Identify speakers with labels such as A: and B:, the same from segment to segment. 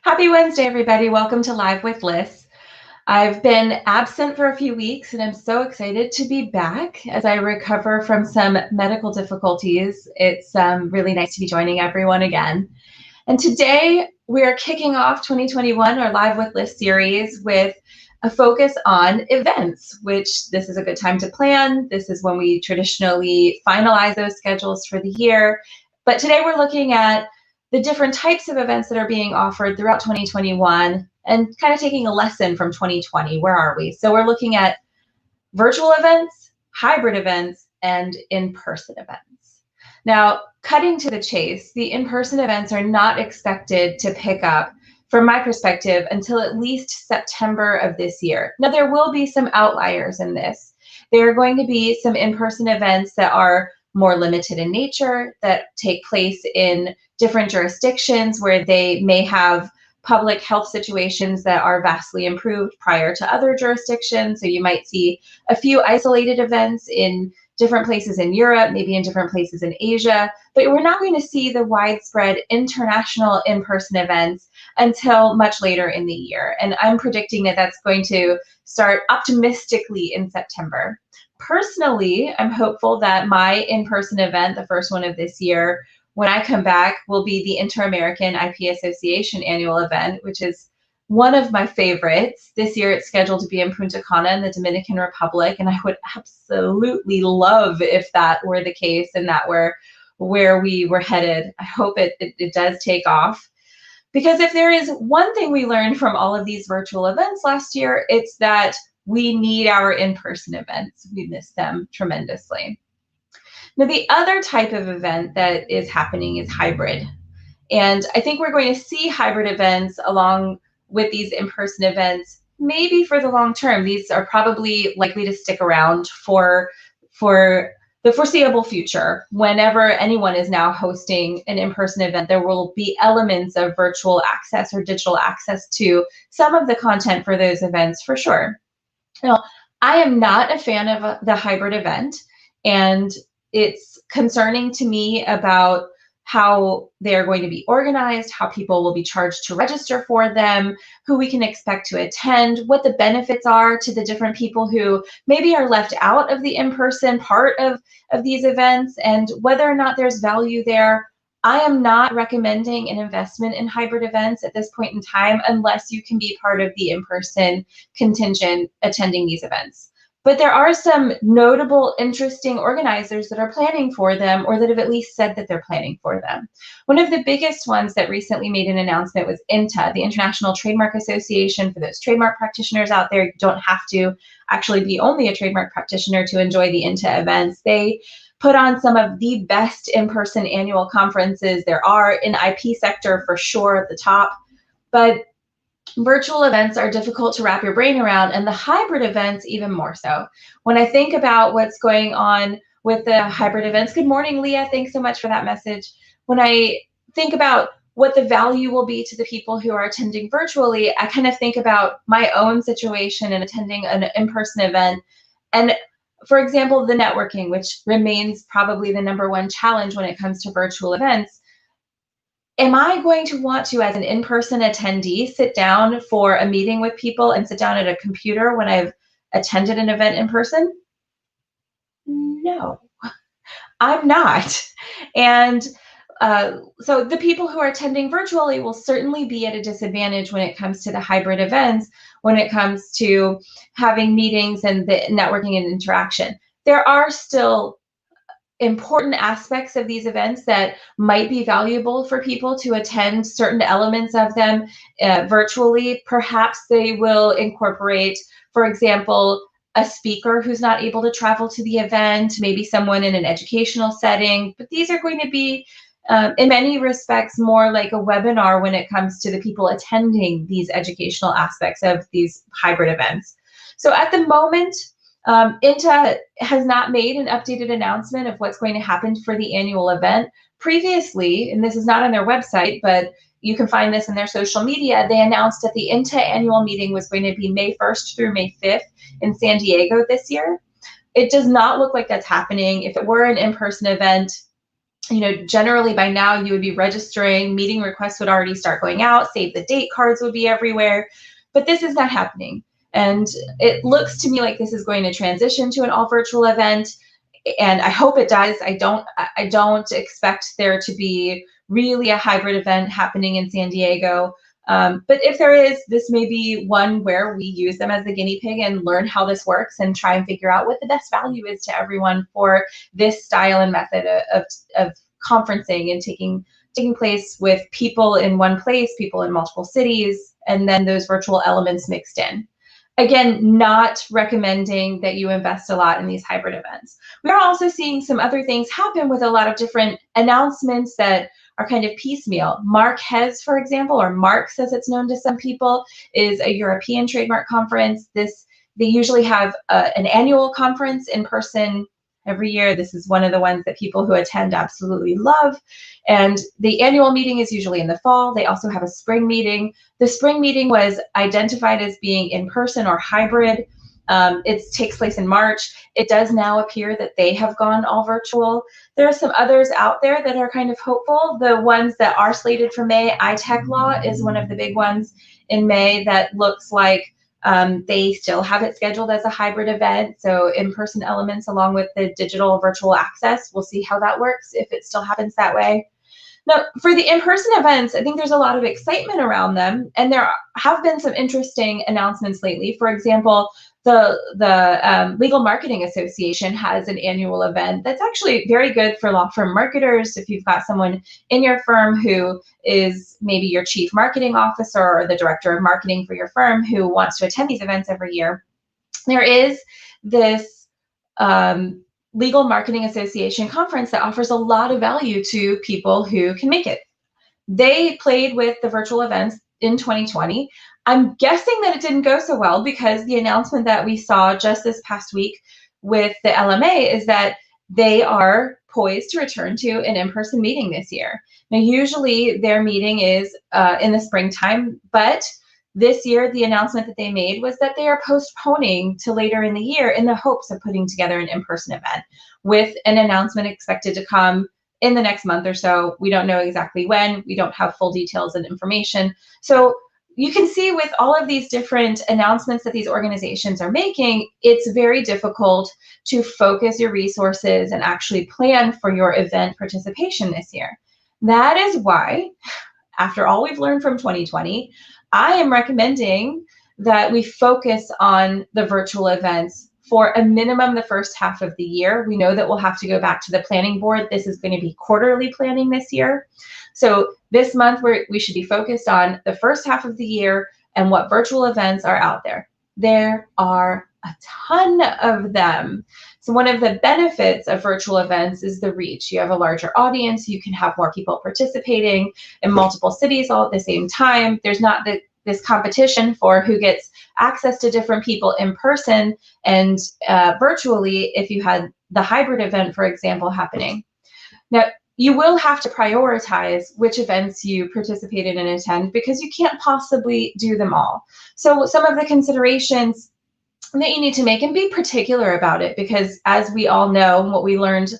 A: Happy Wednesday, everybody. Welcome to Live with Liz. I've been absent for a few weeks and I'm so excited to be back as I recover from some medical difficulties. It's really nice to be joining everyone again. And today we're kicking off 2021, our Live with Liz series, with a focus on events, which this is a good time to plan. This is when we traditionally finalize those schedules for the year. But today we're looking at the different types of events that are being offered throughout 2021 and kind of taking a lesson from 2020. Where are we? So we're looking at virtual events, hybrid events, and in-person events. Now, cutting to the chase, the in-person events are not expected to pick up, from my perspective, until at least September of this year. Now, there will be some outliers in this. There are going to be some in-person events that are more limited in nature, that take place in different jurisdictions where they may have public health situations that are vastly improved prior to other jurisdictions. So you might see a few isolated events in different places in Europe, maybe in different places in Asia, but we're not going to see the widespread international in-person events until much later in the year. And I'm predicting that that's going to start optimistically in September. Personally, I'm hopeful that my in-person event, the first one of this year, when I come back, will be the Inter-American IP Association annual event, which is one of my favorites. This year it's scheduled to be in Punta Cana in the Dominican Republic, and I would absolutely love if that were the case and that were where we were headed. I hope it does take off. Because if there is one thing we learned from all of these virtual events last year, it's that we need our in-person events. We miss them tremendously. Now, the other type of event that is happening is hybrid. And I think we're going to see hybrid events along with these in-person events, maybe for the long term. These are probably likely to stick around for the foreseeable future. Whenever anyone is now hosting an in-person event, there will be elements of virtual access or digital access to some of the content for those events for sure. Now, I am not a fan of the hybrid event, and it's concerning to me about how they're going to be organized, how people will be charged to register for them, who we can expect to attend, what the benefits are to the different people who maybe are left out of the in-person part of these events, and whether or not there's value there. I am not recommending an investment in hybrid events at this point in time unless you can be part of the in-person contingent attending these events. But there are some notable, interesting organizers that are planning for them, or that have at least said that they're planning for them. One of the biggest ones that recently made an announcement was INTA, the International Trademark Association. For those trademark practitioners out there, you don't have to actually be only a trademark practitioner to enjoy the INTA events. They put on some of the best in-person annual conferences there are in the IP sector, for sure, at the top. But virtual events are difficult to wrap your brain around, and the hybrid events even more so. When I think about what's going on with the hybrid events, good morning, Leah, thanks so much for that message. When I think about what the value will be to the people who are attending virtually, I kind of think about my own situation in attending an in-person event. And for example, the networking, which remains probably the #1 challenge when it comes to virtual events. Am I going to want to, as an in-person attendee, sit down for a meeting with people and sit down at a computer when I've attended an event in person? No, I'm not. And so the people who are attending virtually will certainly be at a disadvantage when it comes to the hybrid events, when it comes to having meetings and the networking and interaction. There are still important aspects of these events that might be valuable for people to attend certain elements of them virtually. Perhaps they will incorporate, for example, a speaker who's not able to travel to the event, maybe someone in an educational setting, but these are going to be in many respects more like a webinar when it comes to the people attending these educational aspects of these hybrid events. So at the moment, INTA has not made an updated announcement of what's going to happen for the annual event. Previously, and this is not on their website, but you can find this in their social media, they announced that the INTA annual meeting was going to be May 1st through May 5th in San Diego this year. It does not look like that's happening. If it were an in-person event, Generally by now you would be registering, meeting requests would already start going out, save the date cards would be everywhere, but this is not happening. And it looks to me like this is going to transition to an all virtual event, and I hope it does. I don't expect there to be really a hybrid event happening in San Diego. But if there is, this may be one where we use them as the guinea pig and learn how this works and try and figure out what the best value is to everyone for this style and method of conferencing and taking place with people in one place, people in multiple cities, and then those virtual elements mixed in. Again, not recommending that you invest a lot in these hybrid events. We're also seeing some other things happen with a lot of different announcements that are kind of piecemeal. Marquez, for example, or Marks as it's known to some people, is a European trademark conference. They usually have an annual conference in person every year. This is one of the ones that people who attend absolutely love. And the annual meeting is usually in the fall. They also have a spring meeting. The spring meeting was identified as being in person or hybrid. It takes place in March. It does now appear that they have gone all virtual. There are some others out there that are kind of hopeful. The ones that are slated for May, iTech Law is one of the big ones in May that looks like they still have it scheduled as a hybrid event, so in-person elements along with the digital virtual access. We'll see how that works if it still happens that way. Now, for the in-person events, I think there's a lot of excitement around them, and there have been some interesting announcements lately. For example, the Legal Marketing Association has an annual event that's actually very good for law firm marketers. If you've got someone in your firm who is maybe your chief marketing officer or the director of marketing for your firm who wants to attend these events every year, there is this Legal Marketing Association conference that offers a lot of value to people who can make it. They played with the virtual events in 2020. I'm guessing that it didn't go so well because the announcement that we saw just this past week with the LMA is that they are poised to return to an in-person meeting this year. Now, usually their meeting is in the springtime, but this year the announcement that they made was that they are postponing to later in the year in the hopes of putting together an in-person event, with an announcement expected to come in the next month or so. We don't know exactly when. We don't have full details and information. So you can see with all of these different announcements that these organizations are making, it's very difficult to focus your resources and actually plan for your event participation this year. That is why, after all we've learned from 2020, I am recommending that we focus on the virtual events for a minimum the first half of the year. We know that we'll have to go back to the planning board. This is going to be quarterly planning this year. So this month we should be focused on the first half of the year and what virtual events are out there. There are a ton of them. So one of the benefits of virtual events is the reach. You have a larger audience. You can have more people participating in multiple cities all at the same time. There's not this competition for who gets access to different people in person and virtually if you had the hybrid event, for example, happening. Now, you will have to prioritize which events you participate in and attend because you can't possibly do them all. So some of the considerations that you need to make, and be particular about it, because as we all know, what we learned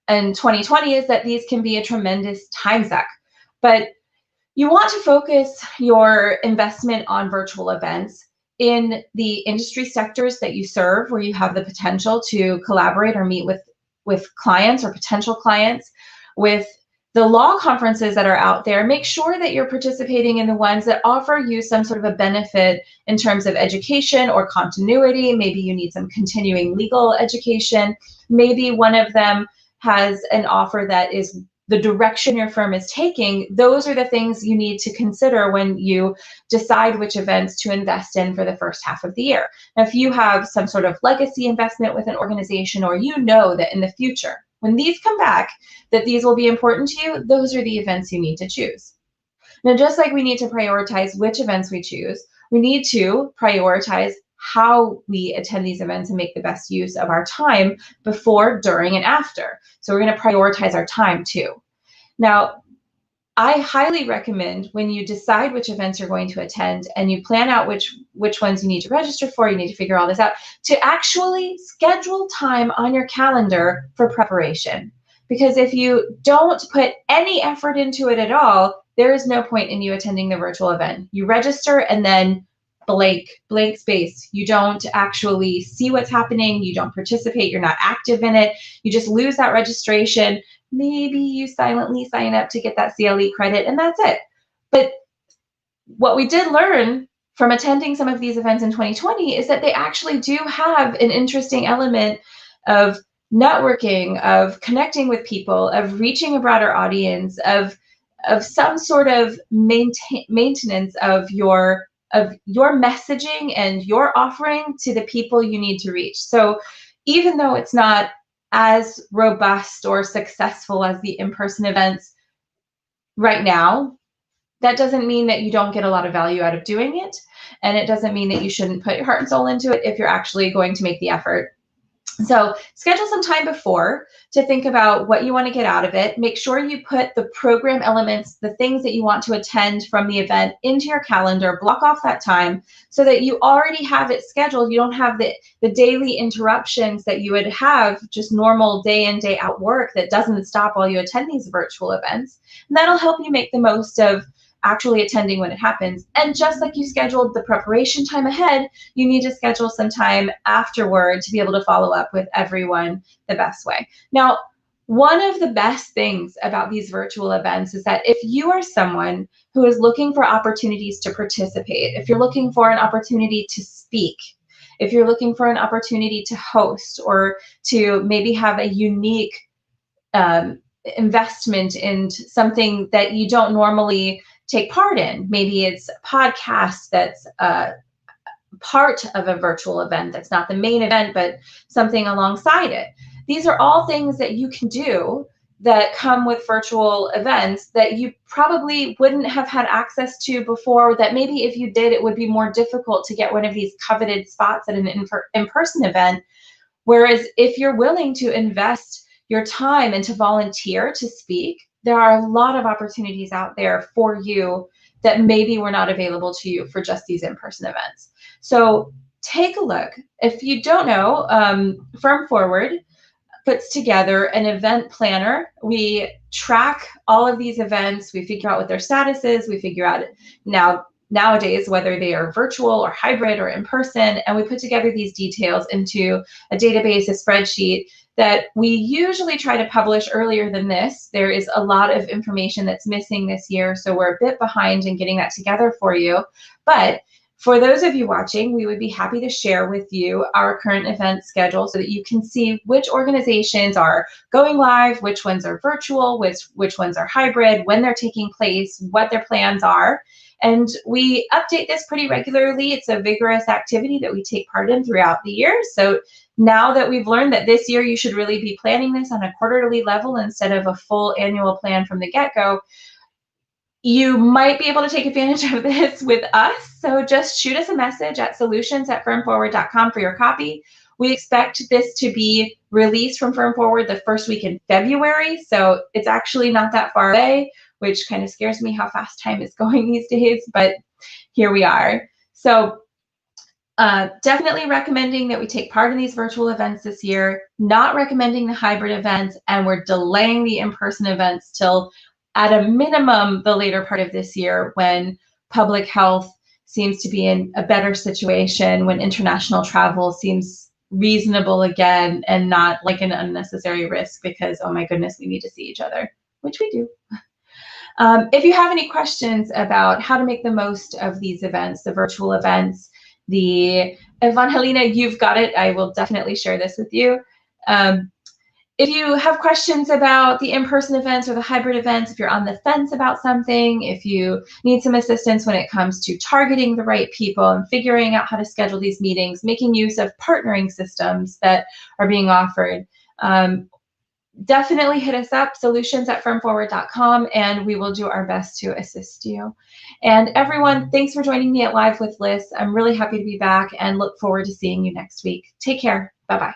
A: in 2020 is that these can be a tremendous time suck. But you want to focus your investment on virtual events in the industry sectors that you serve, where you have the potential to collaborate or meet with clients or potential clients. With the law conferences that are out there, make sure that you're participating in the ones that offer you some sort of a benefit in terms of education or continuity. Maybe you need some continuing legal education. Maybe one of them has an offer that is the direction your firm is taking. Those are the things you need to consider when you decide which events to invest in for the first half of the year. Now, if you have some sort of legacy investment with an organization, or you know that in the future, when these come back, that these will be important to you, those are the events you need to choose. Now, just like we need to prioritize which events we choose, we need to prioritize how we attend these events and make the best use of our time before, during, and after. So we're going to prioritize our time too. Now, I highly recommend when you decide which events you're going to attend and you plan out which ones you need to register for, you need to figure all this out, to actually schedule time on your calendar for preparation. Because if you don't put any effort into it at all, there is no point in you attending the virtual event. You register and then blank space. You don't actually see what's happening. You don't participate. You're not active in it. You just lose that registration. Maybe you silently sign up to get that CLE credit, and that's it. But what we did learn from attending some of these events in 2020 is that they actually do have an interesting element of networking, of connecting with people, of reaching a broader audience, of some sort of maintenance of your messaging and your offering to the people you need to reach. So even though it's not as robust or successful as the in-person events right now, that doesn't mean that you don't get a lot of value out of doing it. And it doesn't mean that you shouldn't put your heart and soul into it if you're actually going to make the effort. So schedule some time before to think about what you want to get out of it. Make sure you put the program elements, the things that you want to attend from the event into your calendar, block off that time so that you already have it scheduled. You don't have the daily interruptions that you would have just normal day in, day out work that doesn't stop while you attend these virtual events. And that'll help you make the most of actually attending when it happens. And just like you scheduled the preparation time ahead, you need to schedule some time afterward to be able to follow up with everyone the best way. Now, one of the best things about these virtual events is that if you are someone who is looking for opportunities to participate, if you're looking for an opportunity to speak, if you're looking for an opportunity to host or to maybe have a unique investment in something that you don't normally take part in. Maybe it's a podcast that's part of a virtual event that's not the main event, but something alongside it. These are all things that you can do that come with virtual events that you probably wouldn't have had access to before, that maybe if you did, it would be more difficult to get one of these coveted spots at an in-person event. Whereas if you're willing to invest your time and to volunteer to speak, there are a lot of opportunities out there for you that maybe were not available to you for just these in-person events. So take a look. If you don't know, Firm Forward puts together an event planner. We track all of these events. We figure out what their status is. We figure out nowadays whether they are virtual or hybrid or in person, and we put together these details into a database, a spreadsheet that we usually try to publish earlier than this. There is a lot of information that's missing this year, so we're a bit behind in getting that together for you. But for those of you watching, we would be happy to share with you our current event schedule so that you can see which organizations are going live, which ones are virtual, which ones are hybrid, when they're taking place, what their plans are. And we update this pretty regularly. It's a vigorous activity that we take part in throughout the year. So now that we've learned that this year you should really be planning this on a quarterly level instead of a full annual plan from the get-go, you might be able to take advantage of this with us. So just shoot us a message at solutions@firmforward.com for your copy. We expect this to be released from Firm Forward the first week in February. So it's actually not that far away, which kind of scares me how fast time is going these days, but here we are. So definitely recommending that we take part in these virtual events this year, not recommending the hybrid events, and we're delaying the in-person events till at a minimum the later part of this year when public health seems to be in a better situation, when international travel seems reasonable again and not like an unnecessary risk because, oh my goodness, we need to see each other, which we do. If you have any questions about how to make the most of these events, the virtual events, Evangelina, you've got it. I will definitely share this with you. If you have questions about the in-person events or the hybrid events, if you're on the fence about something, if you need some assistance when it comes to targeting the right people and figuring out how to schedule these meetings, making use of partnering systems that are being offered, definitely hit us up, solutions@firmforward.com, and we will do our best to assist you. And everyone, thanks for joining me at Live with Liz. I'm really happy to be back and look forward to seeing you next week. Take care. Bye-bye.